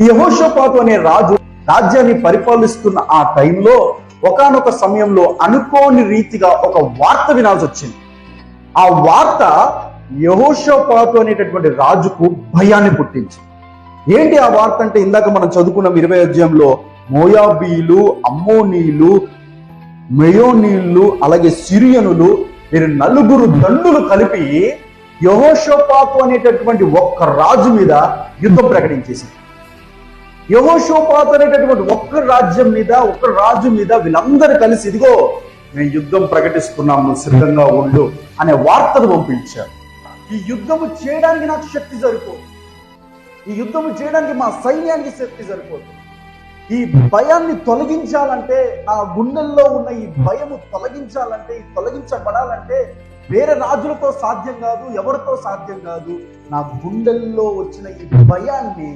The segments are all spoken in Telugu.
యెహోషాపాతు అనే రాజు రాజ్యాన్ని పరిపాలిస్తున్న ఆ టైంలో ఒకానొక సమయంలో అనుకోని రీతిగా ఒక వార్త వినాల్సి వచ్చింది. ఆ వార్త యెహోషాపాతు అనేటటువంటి రాజుకు భయాన్ని పుట్టించింది. ఏంటి ఆ వార్త అంటే, ఇందాక మనం చదువుకున్న 20వ అధ్యాయంలో మోయాబీలు, అమ్మోనీయులు, మెయోనీయులు, అలాగే సిరియనులు, వీరు నలుగురు దండులు కలిపి యెహోషాపాతు అనేటటువంటి ఒక్క రాజు మీద యుద్ధం ప్రకటించేసింది. యెహోషాపాతు అనేటటువంటి ఒక్క రాజు మీద వీళ్ళందరూ కలిసి, ఇదిగో మేము యుద్ధం ప్రకటిస్తున్నాము, సిద్ధంగా ఉండు అనే వార్తను పంపించారు. ఈ యుద్ధము చేయడానికి నాకు శక్తి సరిపోదు, ఈ యుద్ధము చేయడానికి మా సైన్యానికి శక్తి సరిపోదు. ఈ భయాన్ని తొలగించాలంటే, నా గుండెల్లో ఉన్న ఈ భయము తొలగించబడాలంటే వేరే రాజులతో సాధ్యం కాదు, ఎవరితో సాధ్యం కాదు. నా గుండెల్లో వచ్చిన ఈ భయాన్ని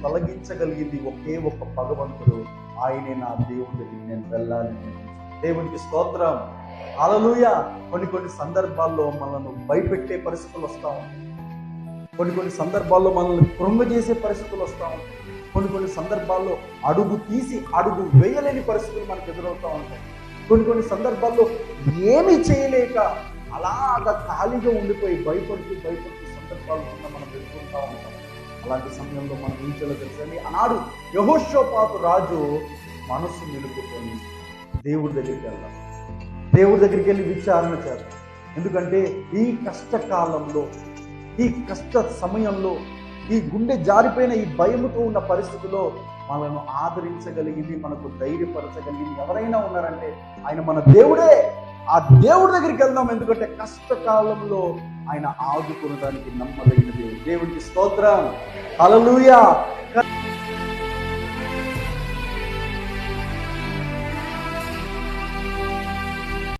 తొలగించగలిగింది ఒకే ఒక్క భగవంతుడు. ఆయనే నా దేవుడి దగ్గరికి నేను వెళ్ళాలి. దేవునికి స్తోత్రం, హల్లెలూయా. కొన్ని సందర్భాల్లో మనల్ని భయపెట్టే పరిస్థితులు వస్తూ ఉంటాయి. కొన్ని సందర్భాల్లో మనల్ని కృంగజేసే పరిస్థితులు వస్తూ ఉంటాయి. కొన్ని సందర్భాల్లో అడుగు తీసి అడుగు వేయలేని పరిస్థితులు మనకు ఎదురవుతూ ఉంటాయి. కొన్ని సందర్భాల్లో ఏమీ చేయలేక అలాగా ఖాళీగా ఉండిపోయి భయపడుతూ సందర్భాలు మనం ఎదుర్కొంటూ ఉంటాం. అలాంటి సమయంలో మనం ఏం చేయాలో తెలుసండి, ఆనాడు యెహోషాపాతు రాజు మనస్సు నిలుపుకొని దేవుడి దగ్గరికి వెళ్దాం, దేవుడి దగ్గరికి వెళ్ళి విచారణ చేద్దాం. ఎందుకంటే ఈ కష్టకాలంలో, ఈ కష్ట సమయంలో, ఈ గుండె జారిపోయిన ఈ భయముతో ఉన్న పరిస్థితిలో మనను ఆదరించగలిగింది, మనకు ధైర్యపరచగలిగింది ఎవరైనా ఉన్నారంటే ఆయన మన దేవుడే. ఆ దేవుడి దగ్గరికి వెళ్దాం. ఎందుకంటే కష్టకాలంలో ఆయన ఆదుకోవడానికి నమ్మదగిన దేవుడు. దేవుడికి స్తోత్రం, హల్లెలూయా.